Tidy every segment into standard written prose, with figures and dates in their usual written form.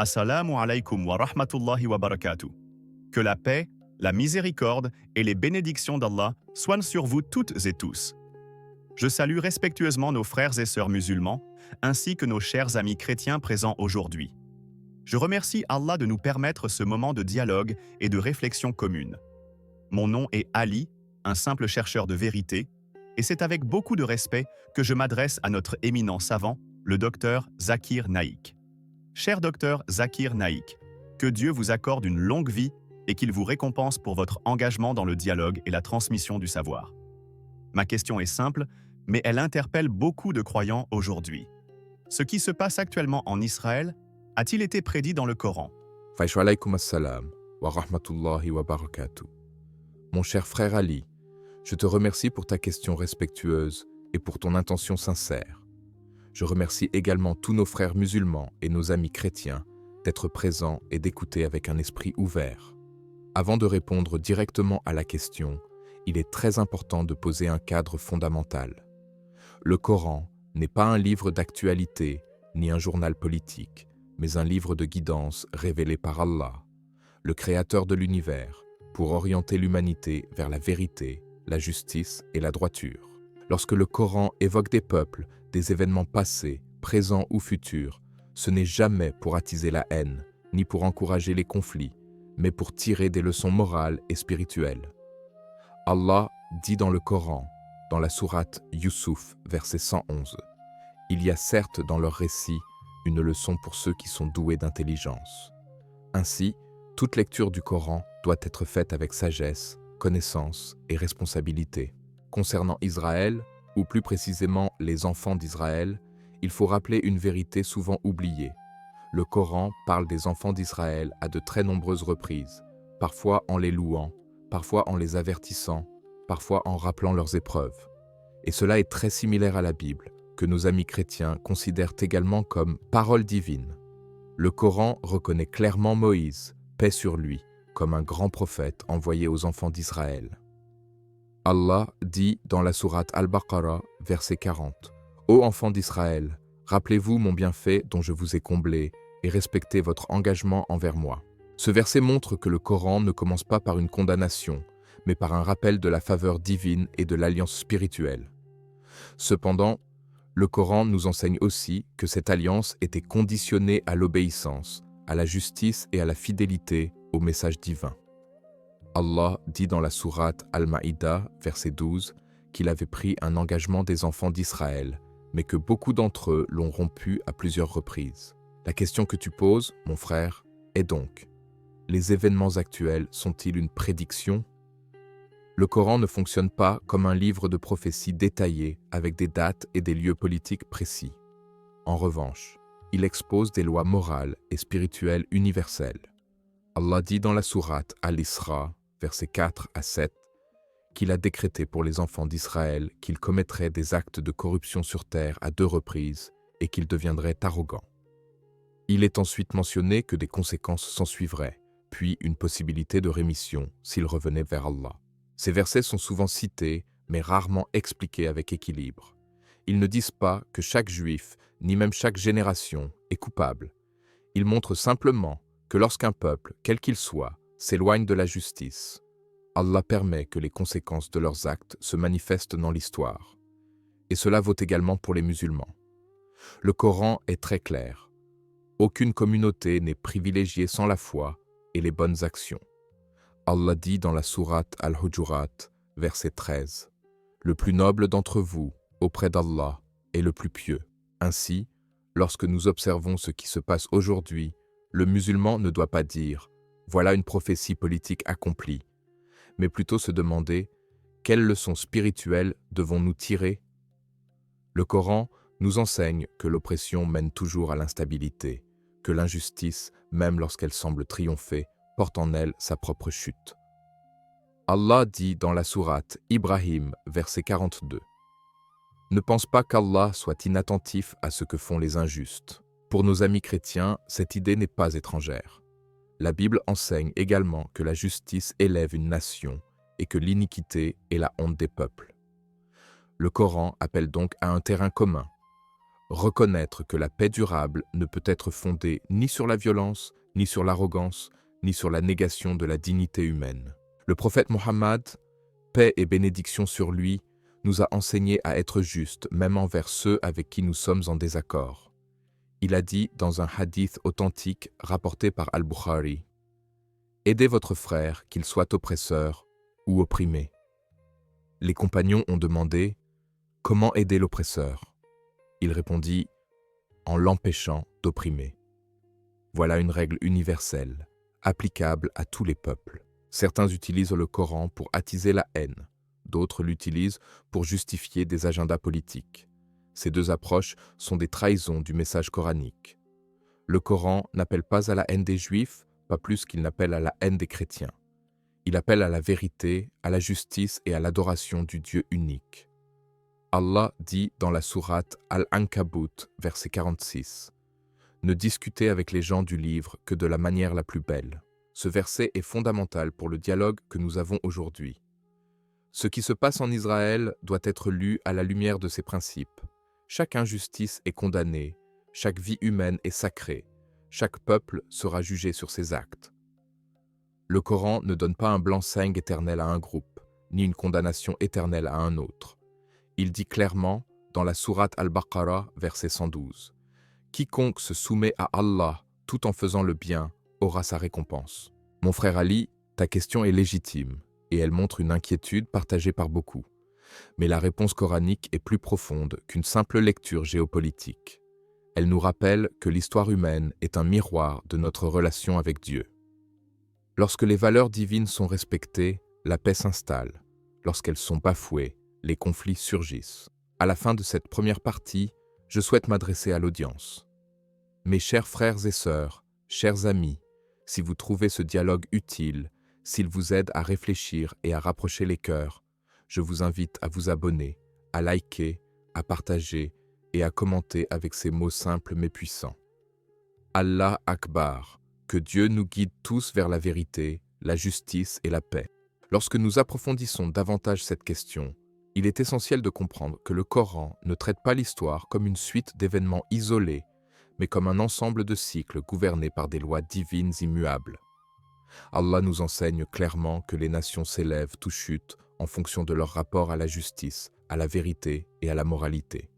Assalamu alaikum wa rahmatullahi wa barakatuh. Que la paix, la miséricorde et les bénédictions d'Allah soient sur vous toutes et tous. Je salue respectueusement nos frères et sœurs musulmans, ainsi que nos chers amis chrétiens présents aujourd'hui. Je remercie Allah de nous permettre ce moment de dialogue et de réflexion commune. Mon nom est Ali, un simple chercheur de vérité, et c'est avec beaucoup de respect que je m'adresse à notre éminent savant, le docteur Zakir Naik. Cher docteur Zakir Naik, que Dieu vous accorde une longue vie et qu'il vous récompense pour votre engagement dans le dialogue et la transmission du savoir. Ma question est simple, mais elle interpelle beaucoup de croyants aujourd'hui. Ce qui se passe actuellement en Israël a-t-il été prédit dans le Coran? Faïchou alaykoum assalam wa rahmatullahi wa barakatuh. Mon cher frère Ali, je te remercie pour ta question respectueuse et pour ton intention sincère. Je remercie également tous nos frères musulmans et nos amis chrétiens d'être présents et d'écouter avec un esprit ouvert. Avant de répondre directement à la question, il est très important de poser un cadre fondamental. Le Coran n'est pas un livre d'actualité ni un journal politique, mais un livre de guidance révélé par Allah, le créateur de l'univers, pour orienter l'humanité vers la vérité, la justice et la droiture. Lorsque le Coran évoque des peuples, des événements passés, présents ou futurs, ce n'est jamais pour attiser la haine, ni pour encourager les conflits, mais pour tirer des leçons morales et spirituelles. Allah dit dans le Coran, dans la sourate Yusuf, verset 111, « Il y a certes dans leur récit une leçon pour ceux qui sont doués d'intelligence. » Ainsi, toute lecture du Coran doit être faite avec sagesse, connaissance et responsabilité. Concernant Israël, ou plus précisément les enfants d'Israël, il faut rappeler une vérité souvent oubliée. Le Coran parle des enfants d'Israël à de très nombreuses reprises, parfois en les louant, parfois en les avertissant, parfois en rappelant leurs épreuves. Et cela est très similaire à la Bible, que nos amis chrétiens considèrent également comme parole divine. Le Coran reconnaît clairement Moïse, paix sur lui, comme un grand prophète envoyé aux enfants d'Israël. Allah dit dans la sourate Al-Baqarah, verset 40, « Ô enfants d'Israël, rappelez-vous mon bienfait dont je vous ai comblé et respectez votre engagement envers moi. » Ce verset montre que le Coran ne commence pas par une condamnation, mais par un rappel de la faveur divine et de l'alliance spirituelle. Cependant, le Coran nous enseigne aussi que cette alliance était conditionnée à l'obéissance, à la justice et à la fidélité au message divin. Allah dit dans la sourate Al-Maïda, verset 12, qu'il avait pris un engagement des enfants d'Israël, mais que beaucoup d'entre eux l'ont rompu à plusieurs reprises. La question que tu poses, mon frère, est donc, les événements actuels sont-ils une prédiction? Le Coran ne fonctionne pas comme un livre de prophéties détaillé avec des dates et des lieux politiques précis. En revanche, il expose des lois morales et spirituelles universelles. Allah dit dans la sourate Al-Isra, versets 4 à 7, qu'il a décrété pour les enfants d'Israël qu'ils commettraient des actes de corruption sur terre à 2 reprises et qu'ils deviendraient arrogants. Il est ensuite mentionné que des conséquences s'ensuivraient, puis une possibilité de rémission s'ils revenaient vers Allah. Ces versets sont souvent cités, mais rarement expliqués avec équilibre. Ils ne disent pas que chaque juif, ni même chaque génération, est coupable. Ils montrent simplement que lorsqu'un peuple, quel qu'il soit, s'éloigne de la justice, Allah permet que les conséquences de leurs actes se manifestent dans l'histoire. Et cela vaut également pour les musulmans. Le Coran est très clair. Aucune communauté n'est privilégiée sans la foi et les bonnes actions. Allah dit dans la sourate Al-Hujurat, verset 13, « Le plus noble d'entre vous, auprès d'Allah, est le plus pieux. » Ainsi, lorsque nous observons ce qui se passe aujourd'hui, le musulman ne doit pas dire « Voilà une prophétie politique accomplie », mais plutôt se demander « Quelles leçons spirituelles devons-nous tirer ?» Le Coran nous enseigne que l'oppression mène toujours à l'instabilité, que l'injustice, même lorsqu'elle semble triompher, porte en elle sa propre chute. Allah dit dans la sourate Ibrahim, verset 42, « Ne pense pas qu'Allah soit inattentif à ce que font les injustes. » Pour nos amis chrétiens, cette idée n'est pas étrangère. La Bible enseigne également que la justice élève une nation et que l'iniquité est la honte des peuples. Le Coran appelle donc à un terrain commun. reconnaître que la paix durable ne peut être fondée ni sur la violence, ni sur l'arrogance, ni sur la négation de la dignité humaine. Le prophète Mohammed, paix et bénédiction sur lui, nous a enseigné à être justes même envers ceux avec qui nous sommes en désaccord. Il a dit dans un hadith authentique rapporté par Al-Bukhari, « Aidez votre frère, qu'il soit oppresseur ou opprimé. » Les compagnons ont demandé « Comment aider l'oppresseur ?» Il répondit « En l'empêchant d'opprimer. » Voilà une règle universelle, applicable à tous les peuples. Certains utilisent le Coran pour attiser la haine, d'autres l'utilisent pour justifier des agendas politiques. Ces deux approches sont des trahisons du message coranique. Le Coran n'appelle pas à la haine des Juifs, pas plus qu'il n'appelle à la haine des chrétiens. Il appelle à la vérité, à la justice et à l'adoration du Dieu unique. Allah dit dans la sourate Al-Ankabut, verset 46, « Ne discutez avec les gens du livre que de la manière la plus belle. » Ce verset est fondamental pour le dialogue que nous avons aujourd'hui. Ce qui se passe en Israël doit être lu à la lumière de ces principes. Chaque injustice est condamnée, chaque vie humaine est sacrée, chaque peuple sera jugé sur ses actes. Le Coran ne donne pas un blanc-seing éternel à un groupe, ni une condamnation éternelle à un autre. Il dit clairement, dans la sourate Al-Baqarah, verset 112, « Quiconque se soumet à Allah tout en faisant le bien aura sa récompense. » Mon frère Ali, ta question est légitime, et elle montre une inquiétude partagée par beaucoup. Mais la réponse coranique est plus profonde qu'une simple lecture géopolitique. Elle nous rappelle que l'histoire humaine est un miroir de notre relation avec Dieu. Lorsque les valeurs divines sont respectées, la paix s'installe. Lorsqu'elles sont bafouées, les conflits surgissent. À la fin de cette première partie, je souhaite m'adresser à l'audience. Mes chers frères et sœurs, chers amis, si vous trouvez ce dialogue utile, s'il vous aide à réfléchir et à rapprocher les cœurs, je vous invite à vous abonner, à liker, à partager et à commenter avec ces mots simples mais puissants. Allah Akbar, que Dieu nous guide tous vers la vérité, la justice et la paix. Lorsque nous approfondissons davantage cette question, il est essentiel de comprendre que le Coran ne traite pas l'histoire comme une suite d'événements isolés, mais comme un ensemble de cycles gouvernés par des lois divines immuables. Allah nous enseigne clairement que les nations s'élèvent ou chutent en fonction de leur rapport à la justice, à la vérité et à la moralité.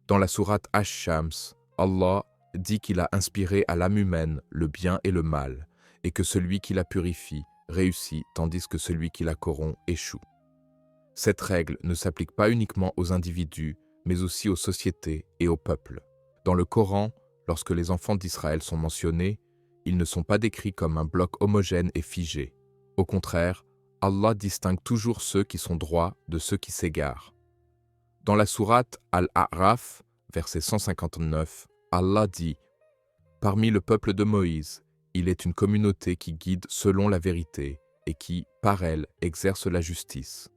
Dans la sourate Ash-Shams, Allah dit qu'il a inspiré à l'âme humaine le bien et le mal, et que celui qui la purifie réussit tandis que celui qui la corrompt échoue. Cette règle ne s'applique pas uniquement aux individus, mais aussi aux sociétés et aux peuples. Dans le Coran, lorsque les enfants d'Israël sont mentionnés, ils ne sont pas décrits comme un bloc homogène et figé. Au contraire, Allah distingue toujours ceux qui sont droits de ceux qui s'égarent. Dans la sourate Al-A'raf, verset 159, Allah dit « Parmi le peuple de Moïse, il est une communauté qui guide selon la vérité et qui, par elle, exerce la justice. »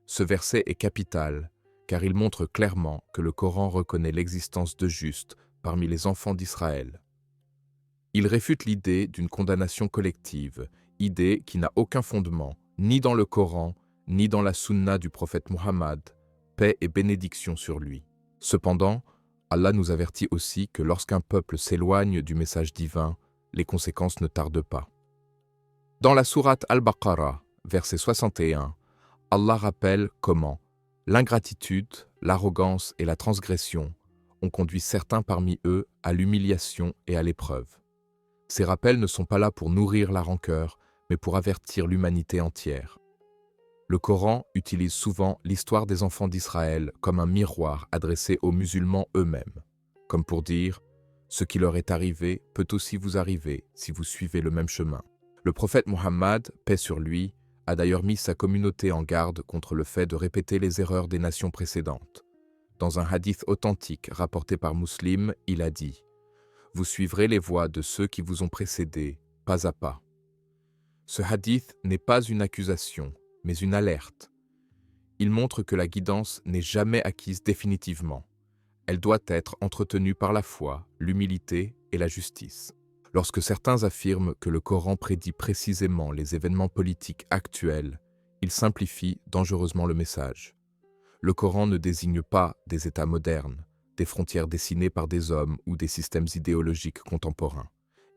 Ce verset est capital, car il montre clairement que le Coran reconnaît l'existence de justes parmi les enfants d'Israël. Il réfute l'idée d'une condamnation collective, idée qui n'a aucun fondement, ni dans le Coran, ni dans la Sunna du prophète Muhammad, paix et bénédiction sur lui. Cependant, Allah nous avertit aussi que lorsqu'un peuple s'éloigne du message divin, les conséquences ne tardent pas. Dans la sourate Al-Baqarah, verset 61, Allah rappelle comment l'ingratitude, l'arrogance et la transgression ont conduit certains parmi eux à l'humiliation et à l'épreuve. Ces rappels ne sont pas là pour nourrir la rancœur, mais pour avertir l'humanité entière. Le Coran utilise souvent l'histoire des enfants d'Israël comme un miroir adressé aux musulmans eux-mêmes, comme pour dire « Ce qui leur est arrivé peut aussi vous arriver si vous suivez le même chemin ». Le prophète Muhammad, paix sur lui, a d'ailleurs mis sa communauté en garde contre le fait de répéter les erreurs des nations précédentes. Dans un hadith authentique rapporté par Muslim, il a dit « Vous suivrez les voies de ceux qui vous ont précédés, pas à pas. » Ce hadith n'est pas une accusation, mais une alerte. Il montre que la guidance n'est jamais acquise définitivement. Elle doit être entretenue par la foi, l'humilité et la justice. Lorsque certains affirment que le Coran prédit précisément les événements politiques actuels, ils simplifient dangereusement le message. Le Coran ne désigne pas des États modernes, des frontières dessinées par des hommes ou des systèmes idéologiques contemporains.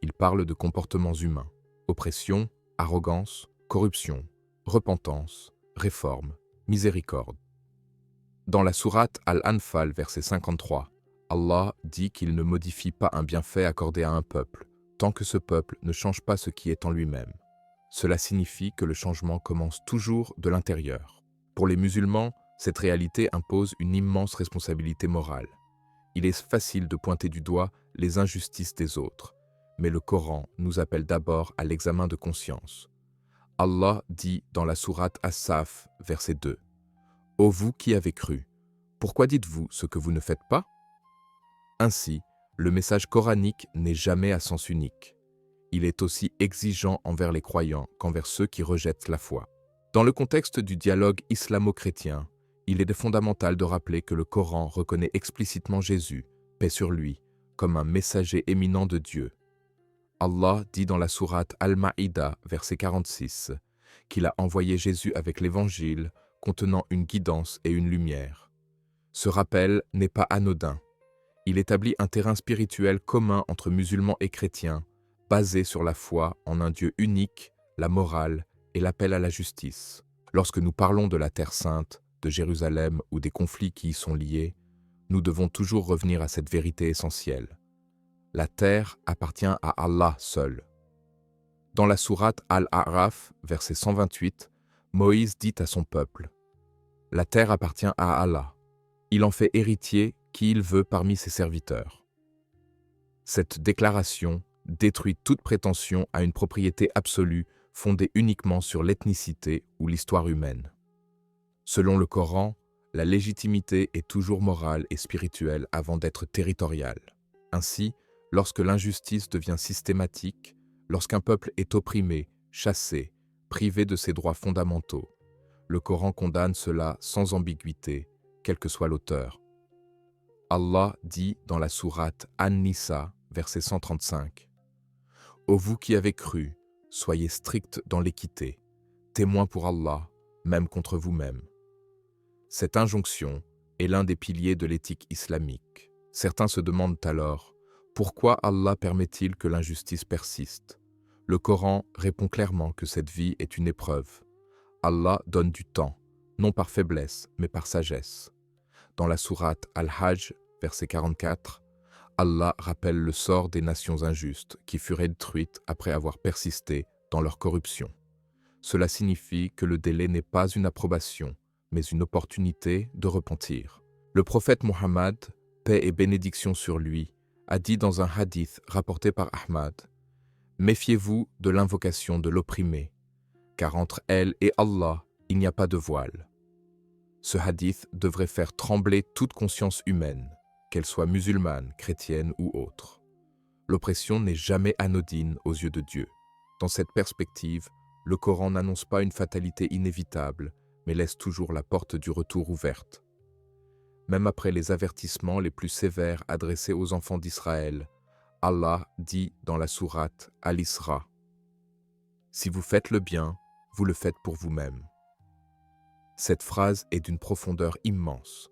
Il parle de comportements humains, oppression, arrogance, corruption, repentance, réforme, miséricorde. Dans la sourate Al-Anfal, verset 53, Allah dit qu'il ne modifie pas un bienfait accordé à un peuple, tant que ce peuple ne change pas ce qui est en lui-même. Cela signifie que le changement commence toujours de l'intérieur. Pour les musulmans, cette réalité impose une immense responsabilité morale. Il est facile de pointer du doigt les injustices des autres, mais le Coran nous appelle d'abord à l'examen de conscience. Allah dit dans la sourate As-Saf, verset 2, « Ô vous qui avez cru, pourquoi dites-vous ce que vous ne faites pas ?» Ainsi, le message coranique n'est jamais à sens unique. Il est aussi exigeant envers les croyants qu'envers ceux qui rejettent la foi. Dans le contexte du dialogue islamo-chrétien, il est fondamental de rappeler que le Coran reconnaît explicitement Jésus, paix sur lui, comme un messager éminent de Dieu. Allah dit dans la sourate Al-Ma'ida, verset 46, qu'il a envoyé Jésus avec l'Évangile contenant une guidance et une lumière. Ce rappel n'est pas anodin. Il établit un terrain spirituel commun entre musulmans et chrétiens, basé sur la foi en un Dieu unique, la morale et l'appel à la justice. Lorsque nous parlons de la Terre sainte, de Jérusalem ou des conflits qui y sont liés, nous devons toujours revenir à cette vérité essentielle. La terre appartient à Allah seul. Dans la sourate Al-A'raf, verset 128, Moïse dit à son peuple, « La terre appartient à Allah. Il en fait héritier qui il veut parmi ses serviteurs. » Cette déclaration détruit toute prétention à une propriété absolue fondée uniquement sur l'ethnicité ou l'histoire humaine. Selon le Coran, la légitimité est toujours morale et spirituelle avant d'être territoriale. Ainsi, lorsque l'injustice devient systématique, lorsqu'un peuple est opprimé, chassé, privé de ses droits fondamentaux, le Coran condamne cela sans ambiguïté, quel que soit l'auteur. Allah dit dans la sourate An-Nisa, verset 135, « Ô vous qui avez cru, soyez stricts dans l'équité, témoins pour Allah, même contre vous-même. » Cette injonction est l'un des piliers de l'éthique islamique. Certains se demandent alors, pourquoi Allah permet-il que l'injustice persiste? Le Coran répond clairement que cette vie est une épreuve. Allah donne du temps, non par faiblesse, mais par sagesse. Dans la sourate Al-Hajj, verset 44, Allah rappelle le sort des nations injustes qui furent détruites après avoir persisté dans leur corruption. Cela signifie que le délai n'est pas une approbation, mais une opportunité de repentir. Le prophète Mohammed, paix et bénédiction sur lui, a dit dans un hadith rapporté par Ahmad, « Méfiez-vous de l'invocation de l'opprimé, car entre elle et Allah, il n'y a pas de voile. » Ce hadith devrait faire trembler toute conscience humaine, qu'elle soit musulmane, chrétienne ou autre. L'oppression n'est jamais anodine aux yeux de Dieu. Dans cette perspective, le Coran n'annonce pas une fatalité inévitable, mais laisse toujours la porte du retour ouverte. Même après les avertissements les plus sévères adressés aux enfants d'Israël, Allah dit dans la sourate Al-Isra, « Si vous faites le bien, vous le faites pour vous-même. » Cette phrase est d'une profondeur immense.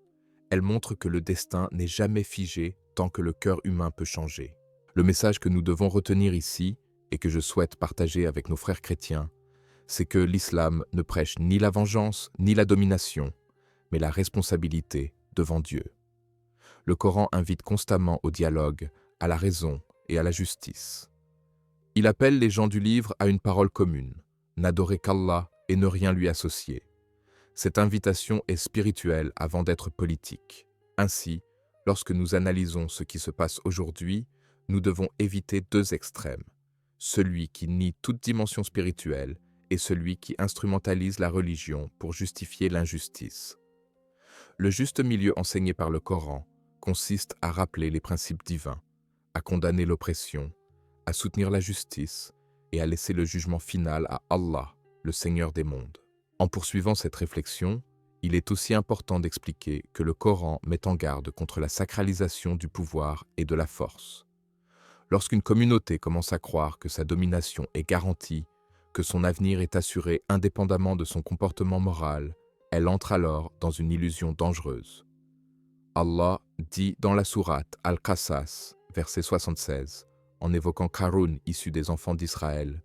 Elle montre que le destin n'est jamais figé tant que le cœur humain peut changer. Le message que nous devons retenir ici, et que je souhaite partager avec nos frères chrétiens, c'est que l'islam ne prêche ni la vengeance ni la domination, mais la responsabilité devant Dieu. Le Coran invite constamment au dialogue, à la raison et à la justice. Il appelle les gens du livre à une parole commune, n'adorer qu'Allah et ne rien lui associer. Cette invitation est spirituelle avant d'être politique. Ainsi, lorsque nous analysons ce qui se passe aujourd'hui, nous devons éviter deux extrêmes, celui qui nie toute dimension spirituelle et celui qui instrumentalise la religion pour justifier l'injustice. Le juste milieu enseigné par le Coran consiste à rappeler les principes divins, à condamner l'oppression, à soutenir la justice et à laisser le jugement final à Allah, le Seigneur des mondes. En poursuivant cette réflexion, il est aussi important d'expliquer que le Coran met en garde contre la sacralisation du pouvoir et de la force. Lorsqu'une communauté commence à croire que sa domination est garantie, que son avenir est assuré indépendamment de son comportement moral, elle entre alors dans une illusion dangereuse. Allah dit dans la sourate Al-Qasas, verset 76, en évoquant Qarun issu des enfants d'Israël,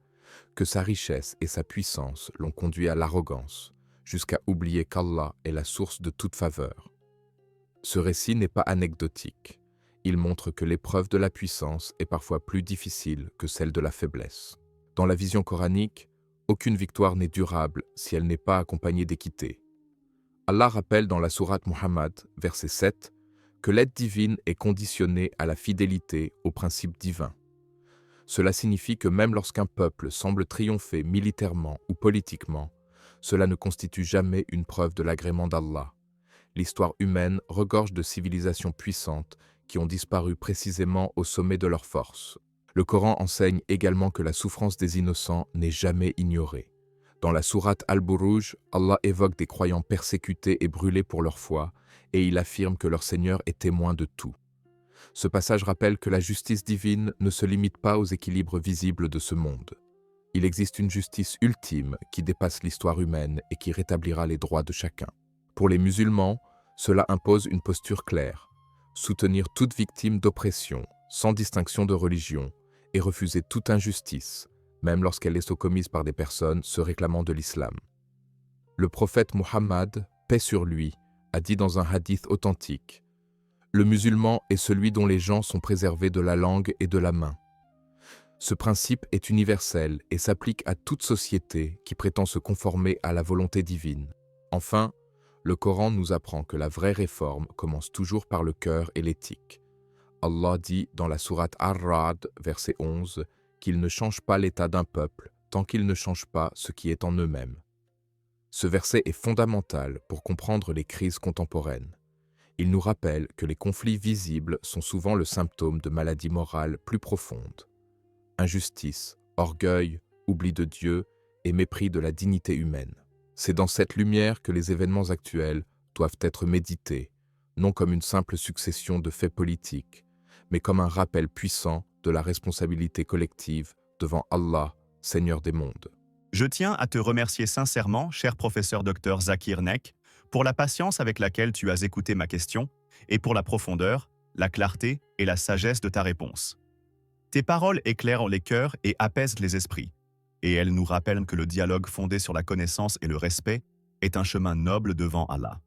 que sa richesse et sa puissance l'ont conduit à l'arrogance, jusqu'à oublier qu'Allah est la source de toute faveur. Ce récit n'est pas anecdotique. Il montre que l'épreuve de la puissance est parfois plus difficile que celle de la faiblesse. Dans la vision coranique, aucune victoire n'est durable si elle n'est pas accompagnée d'équité. Allah rappelle dans la sourate Muhammad, verset 7, que l'aide divine est conditionnée à la fidélité aux principes divins. Cela signifie que même lorsqu'un peuple semble triompher militairement ou politiquement, cela ne constitue jamais une preuve de l'agrément d'Allah. L'histoire humaine regorge de civilisations puissantes qui ont disparu précisément au sommet de leur force. Le Coran enseigne également que la souffrance des innocents n'est jamais ignorée. Dans la sourate Al-Buruj, Allah évoque des croyants persécutés et brûlés pour leur foi, et il affirme que leur Seigneur est témoin de tout. Ce passage rappelle que la justice divine ne se limite pas aux équilibres visibles de ce monde. Il existe une justice ultime qui dépasse l'histoire humaine et qui rétablira les droits de chacun. Pour les musulmans, cela impose une posture claire, soutenir toute victime d'oppression, sans distinction de religion, et refuser toute injustice, même lorsqu'elle est commise par des personnes se réclamant de l'islam. Le prophète Muhammad, paix sur lui, a dit dans un hadith authentique « Le musulman est celui dont les gens sont préservés de la langue et de la main. » Ce principe est universel et s'applique à toute société qui prétend se conformer à la volonté divine. Enfin, le Coran nous apprend que la vraie réforme commence toujours par le cœur et l'éthique. Allah dit dans la sourate Ar-Ra'd, verset 11, qu'il ne change pas l'état d'un peuple tant qu'il ne change pas ce qui est en eux-mêmes. Ce verset est fondamental pour comprendre les crises contemporaines. Il nous rappelle que les conflits visibles sont souvent le symptôme de maladies morales plus profondes. Injustice, orgueil, oubli de Dieu et mépris de la dignité humaine. C'est dans cette lumière que les événements actuels doivent être médités, non comme une simple succession de faits politiques, mais comme un rappel puissant de la responsabilité collective devant Allah, Seigneur des mondes. Je tiens à te remercier sincèrement, cher professeur Dr Zakir Nek, pour la patience avec laquelle tu as écouté ma question et pour la profondeur, la clarté et la sagesse de ta réponse. Tes paroles éclairent les cœurs et apaisent les esprits, et elles nous rappellent que le dialogue fondé sur la connaissance et le respect est un chemin noble devant Allah.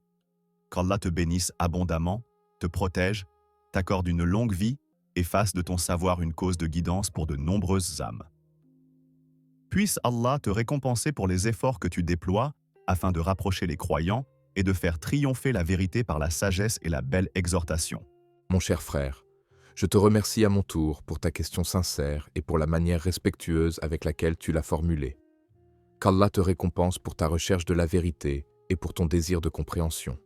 Qu'Allah te bénisse abondamment, te protège, t'accorde une longue vie et fasse de ton savoir une cause de guidance pour de nombreuses âmes. Puisse Allah te récompenser pour les efforts que tu déploies afin de rapprocher les croyants et de faire triompher la vérité par la sagesse et la belle exhortation. Mon cher frère, je te remercie à mon tour pour ta question sincère et pour la manière respectueuse avec laquelle tu l'as formulée. Qu'Allah te récompense pour ta recherche de la vérité et pour ton désir de compréhension.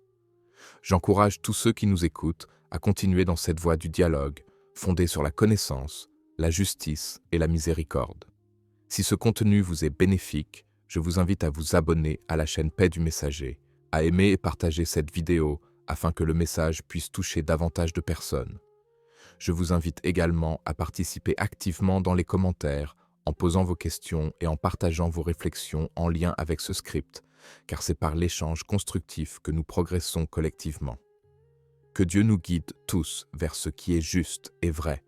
J'encourage tous ceux qui nous écoutent à continuer dans cette voie du dialogue, fondée sur la connaissance, la justice et la miséricorde. Si ce contenu vous est bénéfique, je vous invite à vous abonner à la chaîne Paix du Messager, à aimer et partager cette vidéo afin que le message puisse toucher davantage de personnes. Je vous invite également à participer activement dans les commentaires en posant vos questions et en partageant vos réflexions en lien avec ce script, car c'est par l'échange constructif que nous progressons collectivement. Que Dieu nous guide tous vers ce qui est juste et vrai.